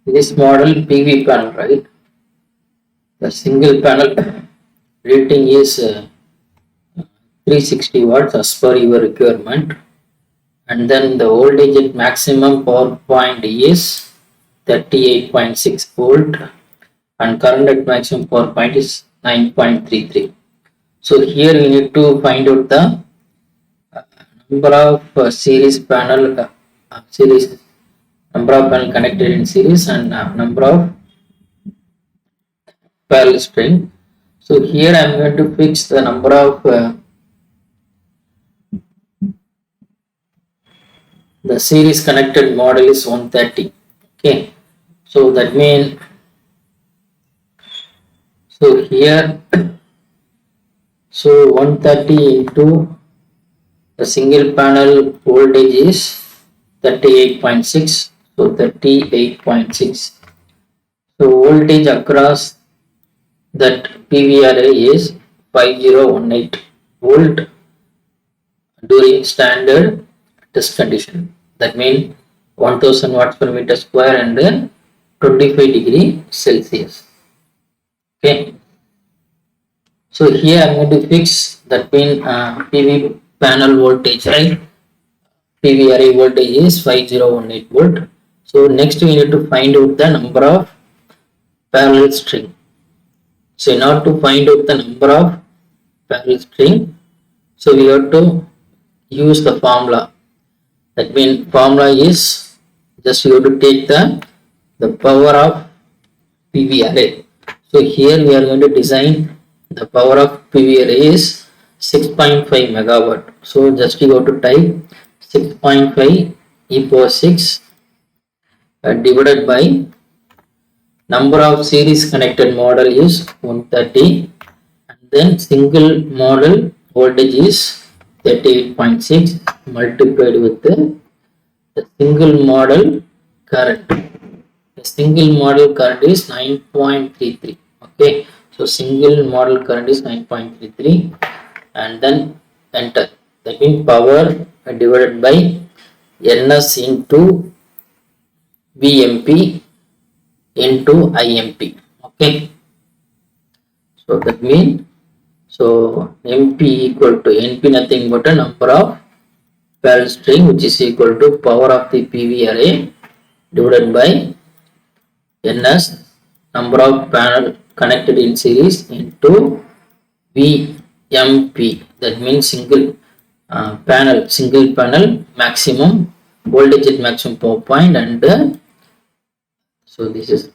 this model PV panel, right? The single panel rating is 360 watts as per your requirement, and then the voltage at maximum power point is 38.6 volt, and current at maximum power point is 9.33. So here we need to find out the number of series number of panel connected in series, and number of parallel string. So here I am going to fix the number of the series connected model is 130. Okay, so that means, so here, so 130 into the single panel voltage is 38.6, so 38.6. So voltage across that PV array is 5018 volt during standard test condition. That means 1000 watts per meter square and 25 °C. Okay. So here I am going to fix that mean PV panel voltage, right? PV array voltage is 5018 volt. So next we need to find out the number of parallel string. So in order to find out the number of parallel string, so we have to use the formula. That means formula is just you have to take the power of PV array. So here we are going to design the power of PV array is 6.5 megawatt. So just you have to type 6.5 e power 6 divided by number of series connected model is 130, and then single model voltage is 38.6 multiplied with the single model current. The single model current is 9.33. Okay, so single model current is 9.33, and then enter. That means power divided by NS into VMP into IMP. Okay, so that means, so MP equal to NP nothing but a number of parallel string, which is equal to power of the PV array divided by NS number of panel connected in series into VMP. That means single panel maximum voltage at maximum power point, and so this is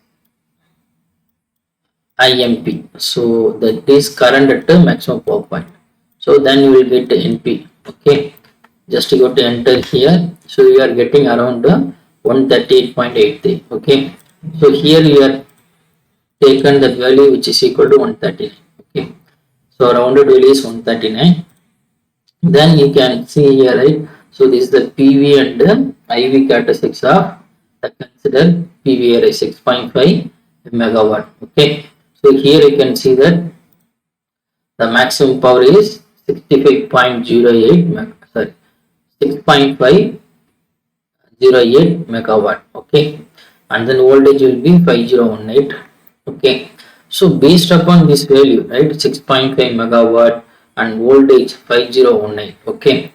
IMP. So that is current at the maximum power point. So then you will get NP. Okay, just go to enter here. So you are getting around 138.83. Okay, so here you are taken that value which is equal to 139. Okay, so rounded value is 139. Then you can see here, right? So this is the PV and IV characteristics of the considered PV array 6.5 megawatt. Okay, so here you can see that the maximum power is 65.08 sorry 6.508 megawatt. Okay, and then voltage will be 5018. Okay, so based upon this value, right, 6.5 megawatt and voltage 5018. Okay,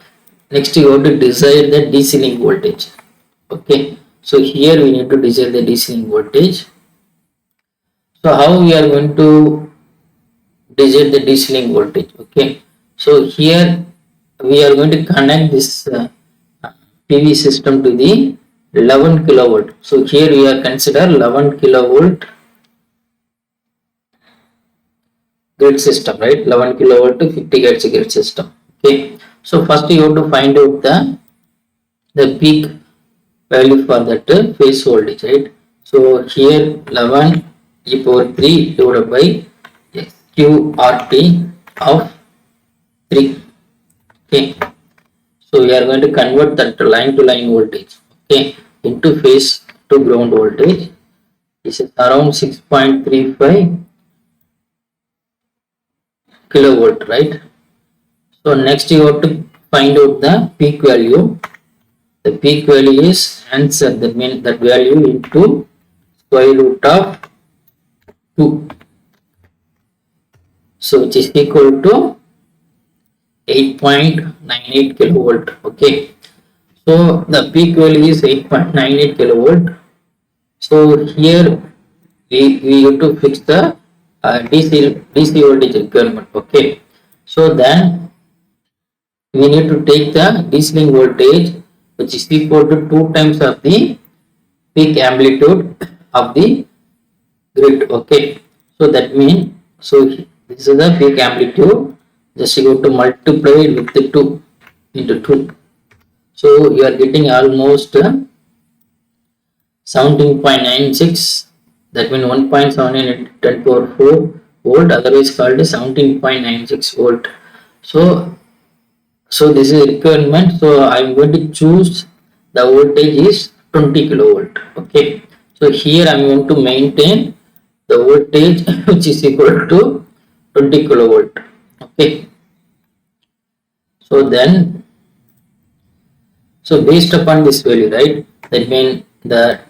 next you have to decide the DC link voltage. Okay, so here we need to decide the DC link voltage. So how we are going to decide the DC link voltage? Okay, so here we are going to connect this PV system to the 11 kilovolt. So here we are consider 11 kilovolt grid system, right? 11 kilovolt to 50 hertz grid system. Okay, so first you have to find out the peak value for that phase voltage, right? So here 11 e power 3 divided by QRT of 3. Okay, so we are going to convert that line to line voltage, okay, into phase to ground voltage. This is around 6.35 kilovolt, right? So next you have to find out the peak value. The peak value is answer, that means that value into square root of 2. So which is equal to 8.98 kilovolt. Okay. So the peak value is 8.98 kilovolt. So here we have to fix the DC voltage requirement. Okay. So then we need to take the DC voltage which is equal to 2 times of the peak amplitude of the grid. Okay. So that means, so this is the peak amplitude. Just you have to multiply it with the 2 into 2. So you are getting almost 17.96, that means 1.79 into 10 power 4 volt, otherwise called 17.96 volt. So this is a requirement. So I am going to choose the voltage is 20 kilovolt. Okay. So here I am going to maintain the voltage which is equal to 20 kilovolt. Okay. So then, so based upon this value, right, that means the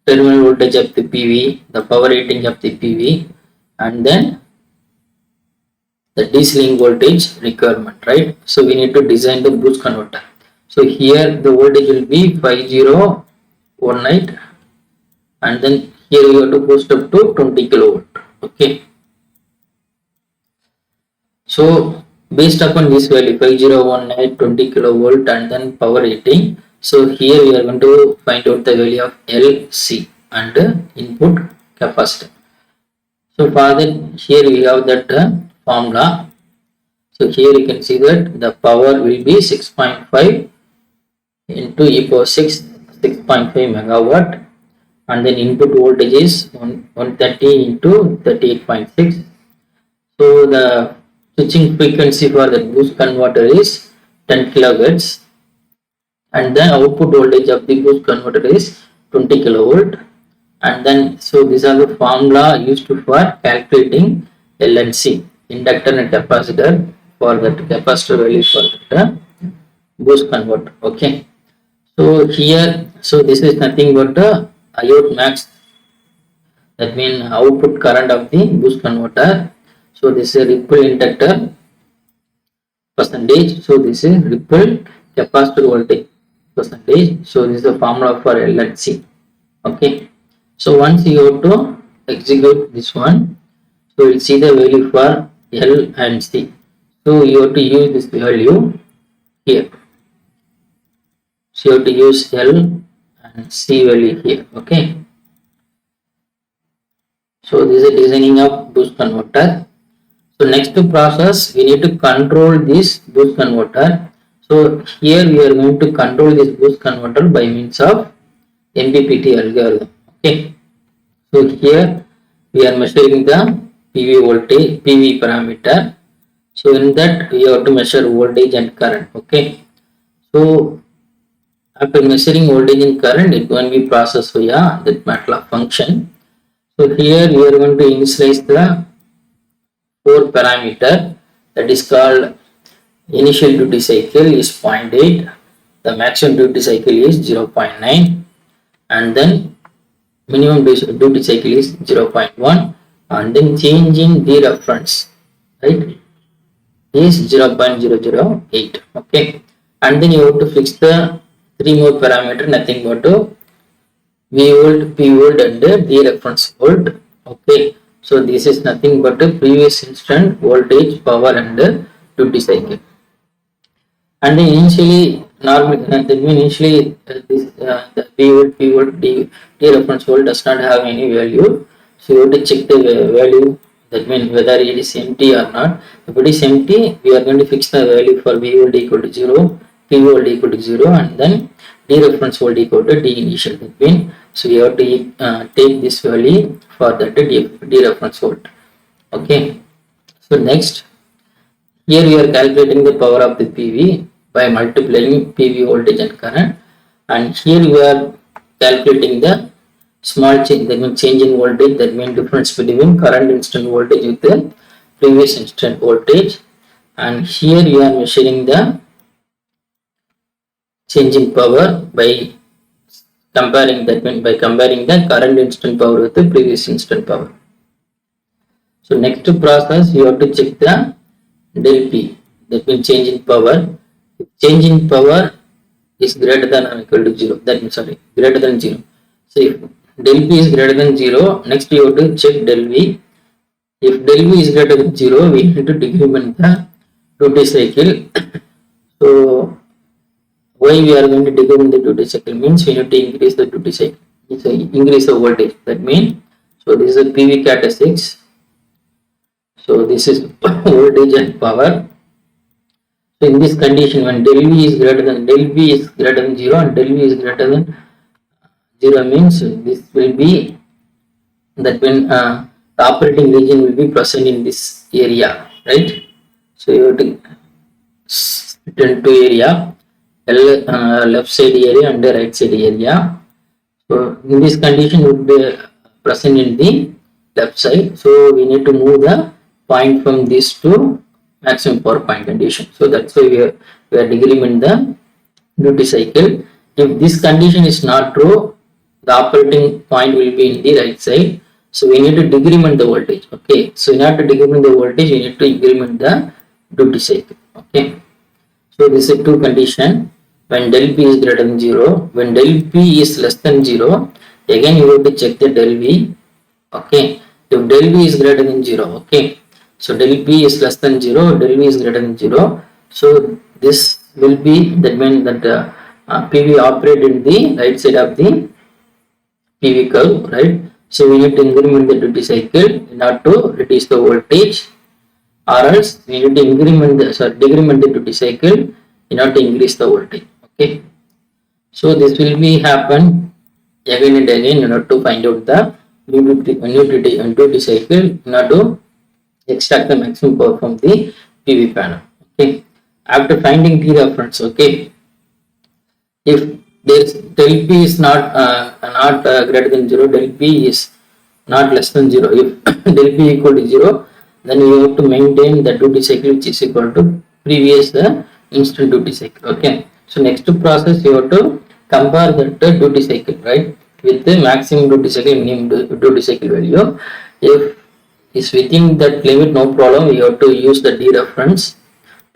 terminal voltage of the PV, the power rating of the PV, and then the DC link voltage requirement, right? So we need to design the boost converter. So here the voltage will be 5018, and then here you have to boost up to 20 kilovolt. Okay. So based upon this value 5018, 20 kilovolt, and then power rating. So here we are going to find out the value of LC and input capacitor. So for that, here we have that formula. So here you can see that the power will be 6.5 into e power 6.5 megawatt, and then input voltage is 130 into 38.6. So the switching frequency for the boost converter is 10 kilohertz, and then output voltage of the boost converter is 20 kilovolt. And then, so these are the formula used for calculating L and C, inductor and capacitor, for that capacitor value for the boost converter. Okay. So here, so this is nothing but the IOT max, that means output current of the boost converter. So this is a ripple inductor percentage. So this is ripple capacitor voltage percentage. So this is the formula for L and C. Okay. So once you have to execute this one, so you will see the value for L and C. So you have to use this value here. So you have to use L and C value here. Okay. So this is a designing of boost converter. So next to process, we need to control this boost converter. So here we are going to control this boost converter by means of MPPT algorithm. Okay. So here we are measuring the PV voltage, PV parameter. So in that we have to measure voltage and current. Okay. So after measuring voltage and current, it going to be processed via that MATLAB function. So here we are going to initialize the 4 parameter, that is called initial duty cycle is 0.8, the maximum duty cycle is 0.9, and then minimum duty cycle is 0.1, and then change in the reference, right, is 0.008. Okay. And then you have to fix the 3 more parameter, nothing but V volt, P volt, and D reference volt. Okay. So this is nothing but a previous instant voltage, power, and duty cycle. And then initially, initially the P volt, P volt, D reference volt does not have any value. So you have to check the value, that means whether it is empty or not. If it is empty, we are going to fix the value for V volt equal to 0, P volt equal to 0, and then D reference volt equal to D initial. That means, so we have to take this value for that D reference volt. Okay. So next, here we are calculating the power of the PV by multiplying PV voltage and current, and here we are calculating the small change, that means change in voltage, that means difference between current instant voltage with the previous instant voltage, and here we are measuring the change in power by comparing that means by comparing the current instant power with the previous instant power. So next process you have to check the del P, that means change in power. If change in power is greater than or equal to 0, that means greater than 0. So if del P is greater than 0, next you have to check del V. If del V is greater than 0, we need to decrement the duty cycle. So why we are going to decrement the duty cycle means we need to increase the duty cycle. So increase the voltage. That means, so this is a PV characteristics. So this is voltage and power. So in this condition, when del V is greater than 0 and del V is greater than 0 means this will be that when the operating region will be present in this area, right? So you have to split into area, left side area and the right side area. So in this condition would be present in the left side. So we need to move the point from this to maximum power point condition. So that's why we are decrement the duty cycle. If this condition is not true, the operating point will be in the right side. So we need to decrement the voltage. Okay. So in order to decrement the voltage, we need to increment the duty cycle. Okay. So this is two condition. When del P is greater than 0, when del P is less than 0, again you have to check the del V. Okay. If del V is greater than 0, okay. So del P is less than 0, del V is greater than 0. So this will be, that means that PV operate in the right side of the PV curve, right? So we need to increment the duty cycle in order to reduce the voltage, or else we need to decrement the duty cycle in order to increase the voltage. Okay. So this will be happen again and again in order to find out the duty cycle in order to extract the maximum power from the PV panel. Okay. After finding T reference, okay, if del P is not greater than 0, del P is not less than 0. If del P equal to 0, then you have to maintain the duty cycle which is equal to previous instant duty cycle. Okay. So next process you have to compare that duty cycle, right, with the maximum duty cycle, minimum duty cycle value. If is within that limit, no problem, we have to use the D reference.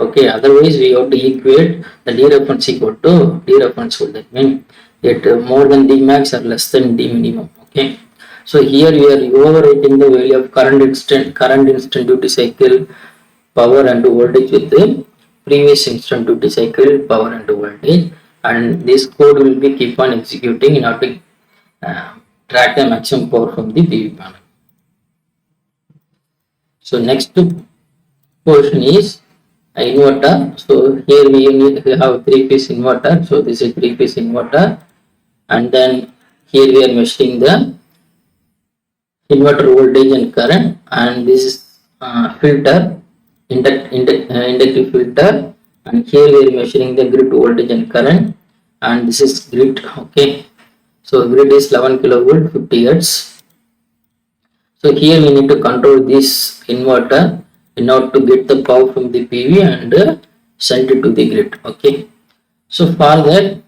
Okay, otherwise we have to equate the D reference equal to D reference voltage. That means it more than D max or less than D minimum. Okay. So here we are overwriting the value of current instant duty cycle, power and voltage with the previous instant duty cycle, power and voltage, and this code will be keep on executing in order to track the maximum power from the PV panel. So next portion is inverter. So here we have 3-phase inverter. So this is 3-phase inverter, and then here we are measuring the inverter voltage and current, and this is filter, inductive filter, and here we are measuring the grid voltage and current, and this is grid. Okay. So grid is 11 kilovolt, 50 hertz. So here we need to control this inverter in order to get the power from the PV and send it to the grid. Okay. So for that,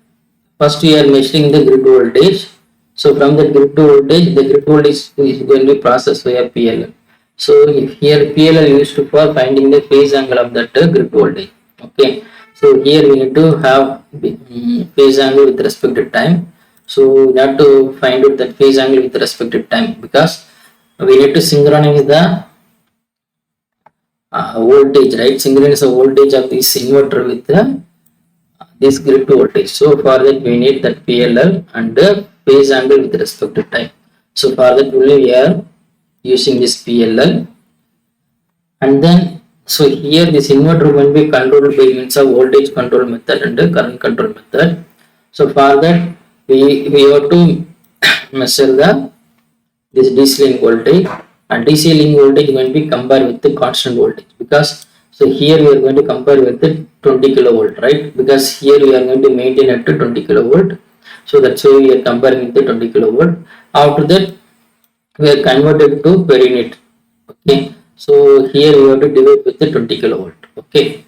first we are measuring the grid voltage. So from the grid voltage, the grid voltage is going to be processed via PLL. So here PLL used for finding the phase angle of that grid voltage. Okay. So here we need to have phase angle with respect to time. So we have to find out that phase angle with respect to time, because we need to synchronize the voltage, right? Synchronize the voltage of this inverter with this grid voltage. So for that we need that PLL and the phase angle with respect to time. So for that only we are using this PLL, and then so here this inverter will be controlled by means of voltage control method and the current control method. So for that we have to measure this DC link voltage, and DC link voltage is going to be compared with the constant voltage, because so here we are going to compare with the 20 kilovolt, right? Because here we are going to maintain at 20 kilovolt. So that's why we are comparing with the 20 kilovolt. After that, we are converted to per unit. Okay. So here we have to divide with the 20 kilovolt. Okay.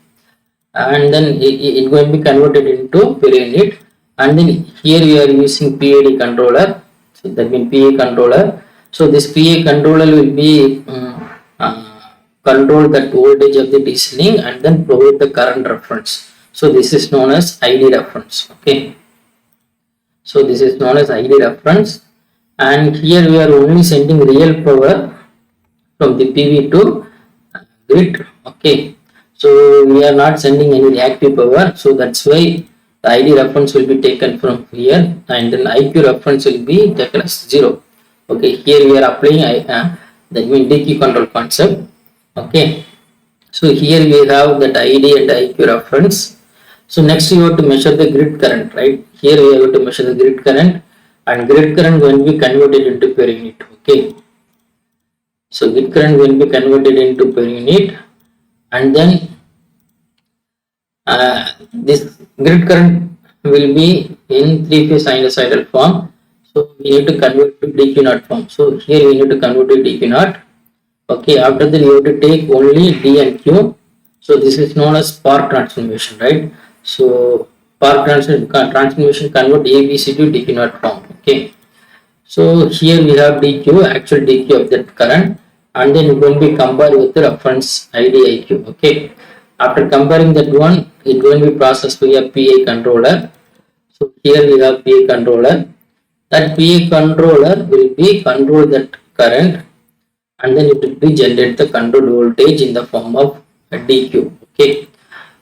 And then it going to be converted into per unit. and then here we are using PID controller, so that means PA controller. So this PA controller will be control that voltage of the DC link and then provide the current reference. So this is known as ID reference. Okay, so this is known as ID reference, and here we are only sending real power from the PV to grid. Okay, so we are not sending any reactive power, so that's why the ID reference will be taken from here, and then IQ reference will be taken as 0. Okay, here we are applying that means DQ control concept. Okay, so here we have that ID and IQ reference. So next you have to measure the grid current, right? Here we have to measure the grid current, and grid current will be converted into per unit. Okay, so grid current will be converted into per unit, and then this grid current will be in three-phase sinusoidal form. So we need to convert to DQ naught form. So here we need to convert to DQ naught. Okay, after that you have to take only D and Q. So this is known as spark transformation, right? So spark transformation convert ABC to DQ naught form. Okay, so here we have DQ, actual DQ of that current, and then it will be compared with the reference ID IQ. Okay, after comparing that one, it will be processed via PA controller. So here we have PA controller. That PA controller will be control that current, and then it will be generate the control voltage in the form of DQ. Okay,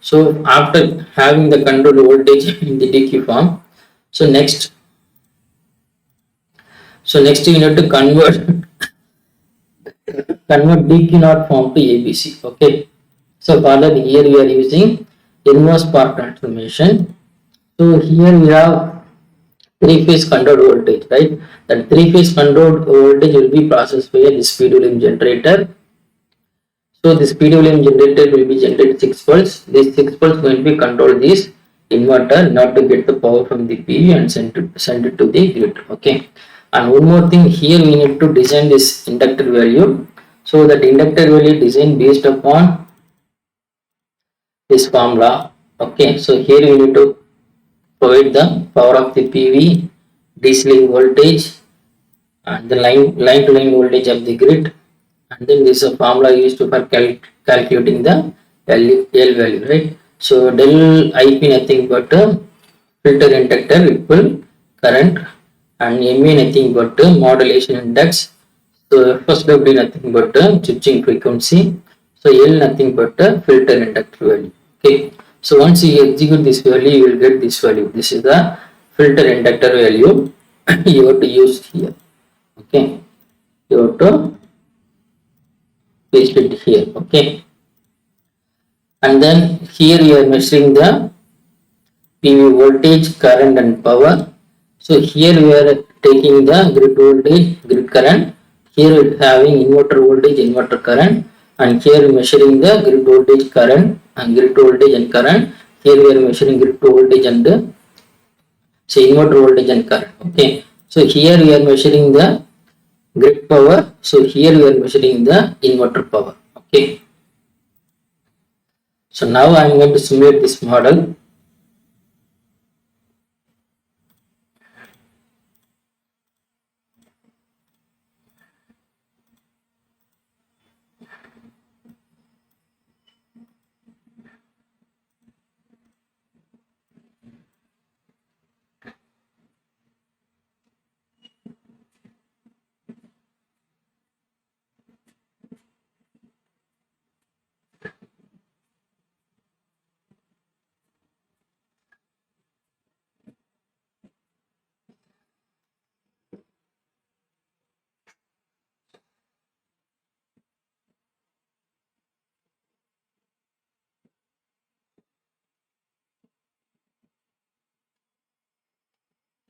so after having the control voltage in the DQ form, so next you need to convert DQ naught form to ABC. Okay, so for that here we are using inverse spark transformation. So here we have three-phase controlled voltage, right? That three-phase controlled voltage will be processed via the speed volume generator. So the speed volume generator will be generated 6 pulse. These 6 pulse will be control this inverter not to get the power from the PV and send it to the grid. Okay, and one more thing, here we need to design this inductor value. So that inductor value design based upon this formula. Okay, so here we need to provide the power of the PV, DC link voltage, and the line to line voltage of the grid, and then this is a formula used for calculating the L value, right? So del IP nothing but filter inductor equal current, and MA nothing but modulation index. So first W nothing but switching frequency. So L nothing but filter inductor value. Okay, so once you execute this value, you will get this value. This is the filter inductor value you have to use here. Okay, you have to paste it here. Okay, and then here you are measuring the PV voltage, current and power. So here we are taking the grid voltage, grid current. Here we are having inverter voltage, inverter current, and here measuring the grid voltage, current, and grid voltage and current. Here we are measuring grid voltage and inverter voltage and current. Okay, so here we are measuring the grid power. So here we are measuring the inverter power. Okay, so now I am going to simulate this model.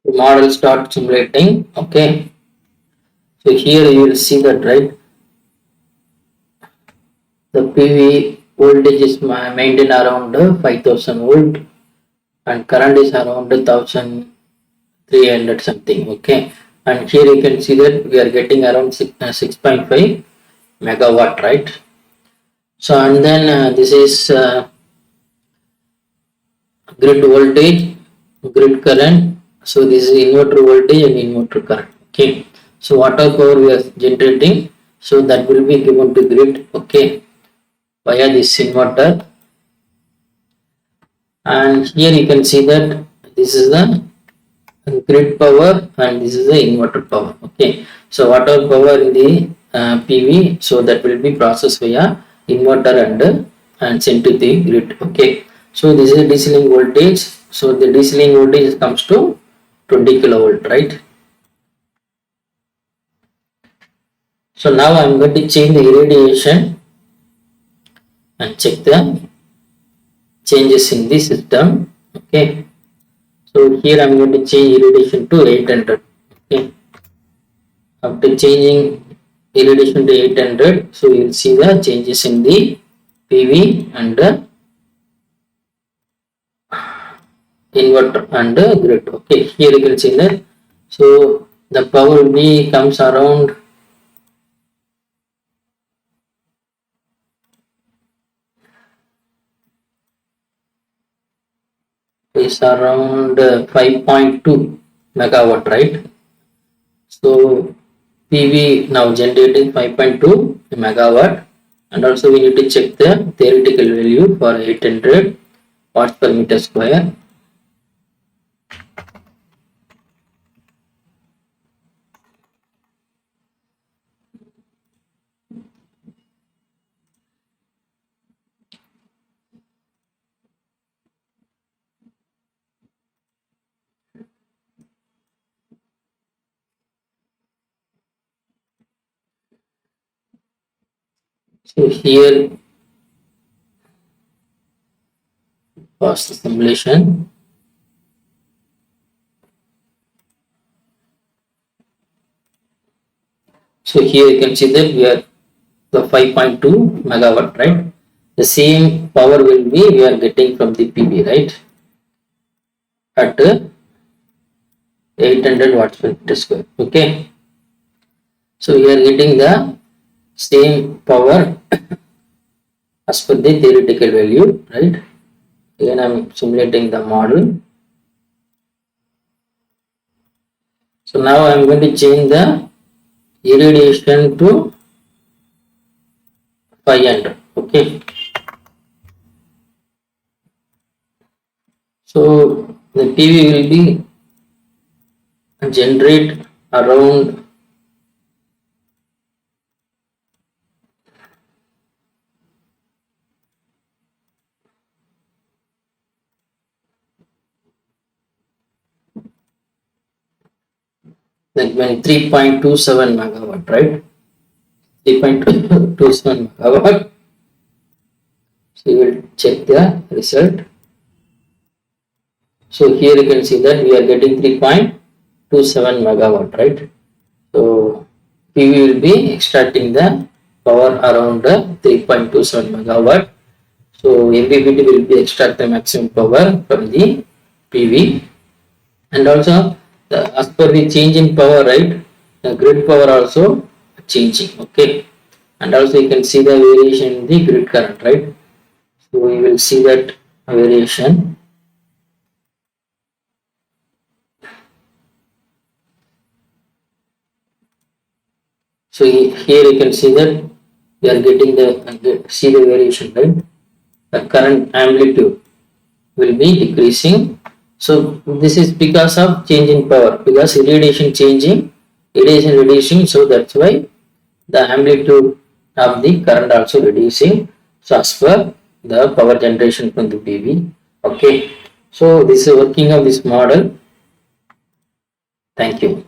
The model start simulating. Okay, so here you will see that, right? The PV voltage is maintained around 5000 volt, and current is around 1300 something. Okay, and here you can see that we are getting around 6.5 megawatt, right? So and then this is grid voltage, grid current. So this is inverter voltage and inverter current. Okay. So whatever power we are generating, so that will be given to grid. Okay, via this inverter. And here you can see that this is the grid power and this is the inverter power. Okay, so whatever power in the PV, so that will be processed via inverter and sent to the grid. Okay, so this is a DC link voltage. So the DC link voltage comes to 20 kilovolt, right? So now I am going to change the irradiation and check the changes in the system. Okay, so here I am going to change irradiation to 800. Okay, after changing irradiation to 800, so you will see the changes in the PV and the inverter and the grid. Okay, here you can see that. So the power B comes around is around 5.2 megawatt, right? So PV now generating 5.2 megawatt, and also we need to check the theoretical value for 800 watts per meter square. So here was the simulation. So here you can see that we are the 5.2 megawatt, right? The same power will be we are getting from the PV, right? At 800 watts per meter square. Okay. So we are getting the same power as per the theoretical value, right? Again, I am simulating the model. So now I am going to change the irradiation to 500. Okay. So the PV will be generate around like when 3.27 megawatt, right? 3.27 megawatt. So you will check the result. So here you can see that we are getting 3.27 megawatt, right? So PV will be extracting the power around 3.27 megawatt. So MPPT will be extract the maximum power from the PV, and also as per the change in power, right? The grid power also changing. Okay, and also you can see the variation in the grid current, right? So we will see that variation. So here you can see that we are getting the see the variation, right? The current amplitude will be decreasing. So this is because of change in power, because irradiation changing, irradiation reducing. So that's why the amplitude of the current also reducing. So as per the power generation from the PV. Okay. So this is working of this model. Thank you.